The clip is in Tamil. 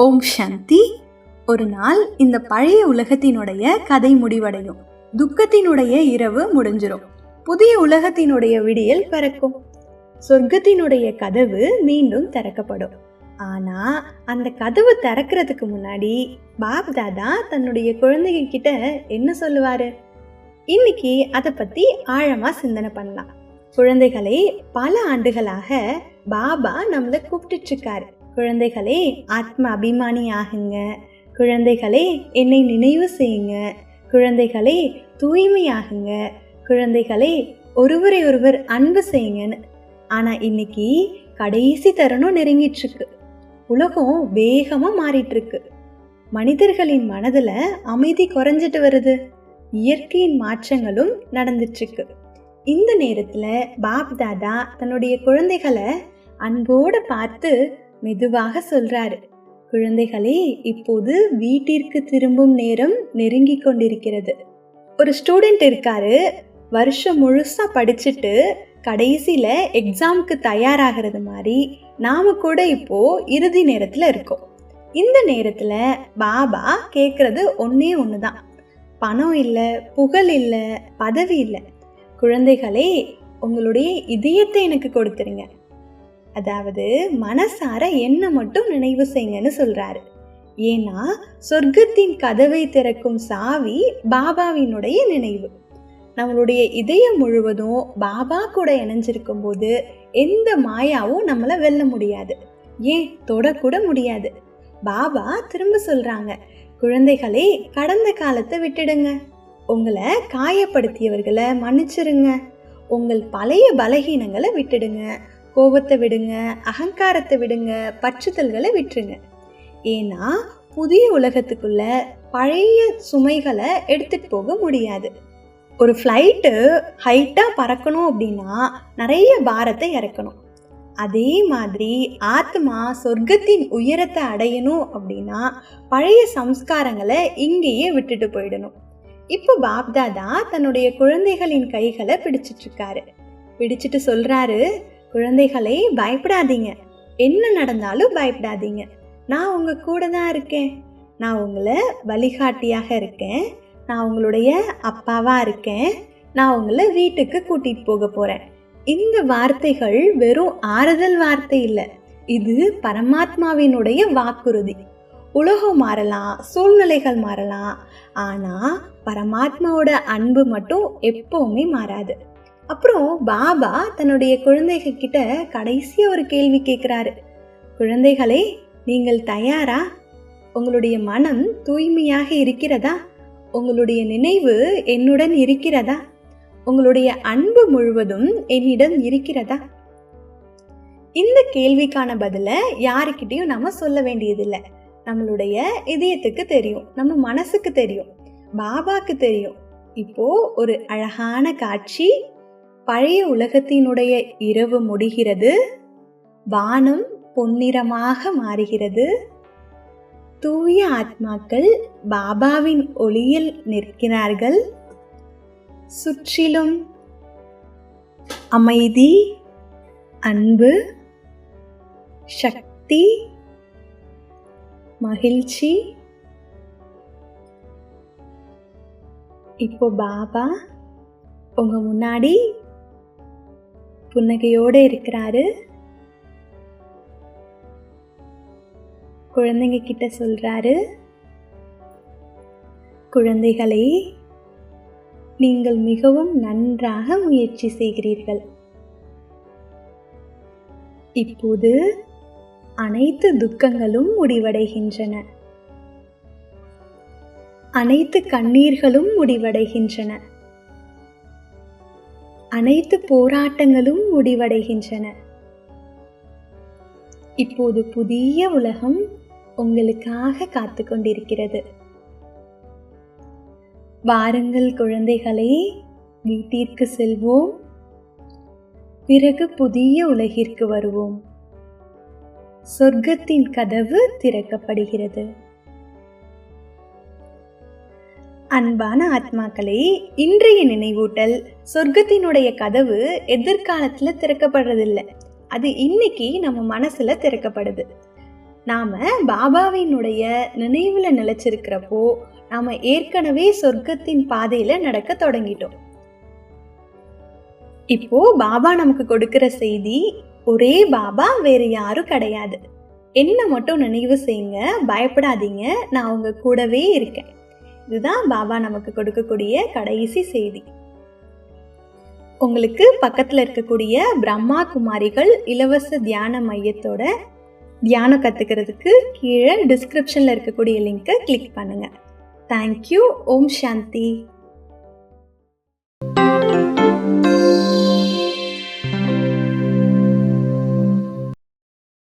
ஓம் சாந்தி. ஒரு நாள் இந்த பழைய உலகத்தினுடைய கதை முடிவடையும். துக்கத்தினுடைய இரவு முடிஞ்சிடும். புதிய உலகத்தினுடைய விடியல் பிறக்கும். சொர்க்கத்தினுடைய கதவு மீண்டும் திறக்கப்படும். ஆனா அந்த கதவு திறக்கிறதுக்கு முன்னாடி பாப் தாதா தன்னுடைய குழந்தைங்க கிட்ட என்ன சொல்லுவாரு? இன்னைக்கு அதை பத்தி ஆழமா சிந்தனை பண்ணலாம். குழந்தைகளே, பல ஆண்டுகளாக பாபா நம்மளை கூப்பிட்டு இருக்காரு. குழந்தைகளே, ஆத்ம அபிமானி ஆகுங்க. குழந்தைகளே, என்னை நினைவு செய்யுங்க. குழந்தைகளே, தூய்மையாகுங்க. குழந்தைகளே, ஒருவரை ஒருவர் அன்பு செய்யுங்கன்னு. ஆனா இன்னைக்கு கடைசி தருணம் நெருங்கிட்டு இருக்கு. உலகம் வேகமா மாறிட்டு இருக்கு. மனிதர்களின் மனதுல அமைதி குறைஞ்சிட்டு வருது. இயற்கையின் மாற்றங்களும் நடந்துட்டு இருக்கு. இந்த நேரத்துல பாப் தாதா தன்னுடைய குழந்தைகளை அன்போடு பார்த்து மெதுவாக சொல்றாரு, குழந்தைகளே, இப்போது வீட்டிற்கு திரும்பும் நேரம் நெருங்கி கொண்டிருக்கிறது. ஒரு ஸ்டூடெண்ட் இருக்காரு, வருஷம் முழுசா படிச்சுட்டு கடைசியில எக்ஸாமுக்கு தயாராகிறது மாதிரி நாம கூட இப்போ இறுதி நேரத்துல இருக்கோம். இந்த நேரத்துல பாபா கேட்கறது ஒன்னே ஒண்ணுதான். பணம் இல்லை, புகழ் இல்லை, பதவி இல்லை. குழந்தைகளே, உங்களுடைய இதயத்தை எனக்கு கொடுத்துருங்க. அதாவது மனசார என்ன மட்டும் நினைவு செய்யுங்கன்னு சொல்றாரு. ஏன்னா சொர்க்கத்தின் கதவை திறக்கும் சாவி பாபாவினுடைய நினைவு. நம்மளுடைய இதயம் முழுவதும் பாபா கூட இணைஞ்சிருக்கும் போது எந்த மாயாவும் நம்மளை வெல்ல முடியாது, ஏன் தொடக்கூட முடியாது. பாபா திரும்ப சொல்றாங்க, குழந்தைகளே, கடந்த காலத்தை விட்டுடுங்க. உங்களை காயப்படுத்தியவர்களை மன்னிச்சிருங்க. உங்கள் பழைய பலகீனங்களை விட்டுடுங்க. கோபத்தை விடுங்க, அகங்காரத்தை விடுங்க, பற்றுதல்களை விட்டுருங்க. ஏன்னா புதிய உலகத்துக்குள்ள பழைய சுமைகளை எடுத்துட்டு போக முடியாது. ஒரு ஃப்ளைட்டு ஹைட்டா பறக்கணும் அப்படின்னா நிறைய பாரத்தை இறக்கணும். அதே மாதிரி ஆத்மா சொர்க்கத்தின் உயரத்தை அடையணும் அப்படின்னா பழைய சம்ஸ்காரங்களை இங்கேயே விட்டுட்டு போயிடணும். இப்போ பாப்தாதா தன்னுடைய குழந்தைகளின் கைகளை பிடிச்சிட்டு இருக்காரு. பிடிச்சிட்டு சொல்றாரு, குழந்தைகளே, பயப்படாதீங்க. என்ன நடந்தாலும் பயப்படாதீங்க. நான் உங்க கூட தான் இருக்கேன். நான் உங்களை வழிகாட்டியாக இருக்கேன். நான் உங்களுடைய அப்பாவா இருக்கேன். நான் உங்களை வீட்டுக்கு கூட்டிட்டு போக போறேன். இந்த வார்த்தைகள் வெறும் ஆறுதல் வார்த்தை இல்லை, இது பரமாத்மாவினுடைய வாக்குறுதி. உலகம் மாறலாம், சூழ்நிலைகள் மாறலாம், ஆனா பரமாத்மாவோட அன்பு மட்டும் எப்பவுமே மாறாது. அப்புறம் பாபா தன்னுடைய குழந்தைகள் கிட்ட கடைசியா ஒரு கேள்வி கேட்கிறாரு, குழந்தைகளே, நீங்கள் தயாரா? உங்களுடைய மனம் தூய்மையாக இருக்கிறதா? உங்களுடைய நினைவு என்னுடன் இருக்கிறதா? உங்களுடைய அன்பு முழுவதும் என்னிடம் இருக்கிறதா? இந்த கேள்விக்கான பதில யாருக்கிட்டையும் நம்ம சொல்ல வேண்டியதில்லை. நம்மளுடைய இதயத்துக்கு தெரியும், நம்ம மனசுக்கு தெரியும், பாபாக்கு தெரியும். இப்போ ஒரு அழகான காட்சி. பழைய உலகத்தினுடைய இரவு முடிகிறது. வானம் பொன்னிறமாக மாறுகிறது. தூய ஆத்மாக்கள் பாபாவின் ஒளியில் நிற்கிறார்கள். சுற்றிலும் அமைதி, அன்பு, சக்தி, மகிழ்ச்சி. இப்போ பாபா உங்க முன்னாடி புன்னகையோடு இருக்கிறாரு. குழந்தைங்க கிட்ட சொல்றாரு, குழந்தைகளே, நீங்கள் மிகவும் நன்றாக முயற்சி செய்கிறீர்கள். இப்போது அனைத்து துக்கங்களும் முடிவடைகின்றன. அனைத்து கண்ணீர்களும் முடிவடைகின்றன. அனைத்து போராட்டங்களும் முடிவடைகின்றன. இப்போது புதிய உலகம் உங்களுக்காக காத்து கொண்டிருக்கிறது. வாருங்கள் குழந்தைகளே, வீட்டிற்கு செல்வோம். பிறகு புதிய உலகிற்கு வருவோம். சொர்க்கத்தின் கதவு திறக்கப்படுகிறது. அன்பான ஆத்மாக்களே, இன்றைய நினைவூட்டல், சொர்க்கத்தினுடைய கதவு எதிர்காலத்துல திறக்கப்படுறதில்லை, அது இன்னைக்கு நம்ம மனசுல திறக்கப்படுது. நாம் பாபாவினுடைய நினைவில் நிலைச்சிருக்கிறப்போ நாம் ஏற்கனவே சொர்க்கத்தின் பாதையில் நடக்க தொடங்கிட்டோம். இப்போ பாபா நமக்கு கொடுக்கிற செய்தி, ஒரே பாபா வேறு யாரும் கிடையாது, என்ன மட்டும் நினைவு செய்யுங்க, பயப்படாதீங்க, நான் உங்க கூடவே இருக்கேன். இதுதான் பாபா நமக்கு கொடுக்கக்கூடிய கடைசி செய்தி. உங்களுக்கு பக்கத்தில் இருக்கக்கூடிய பிரம்மா குமாரிகள் இலவச தியான மையத்தோட தியானம் கற்றுக்கிறதுக்கு கீழே டிஸ்கிரிப்ஷனில் இருக்கக்கூடிய லிங்கை கிளிக் பண்ணுங்கள். தேங்க்யூ. ஓம் சாந்தி.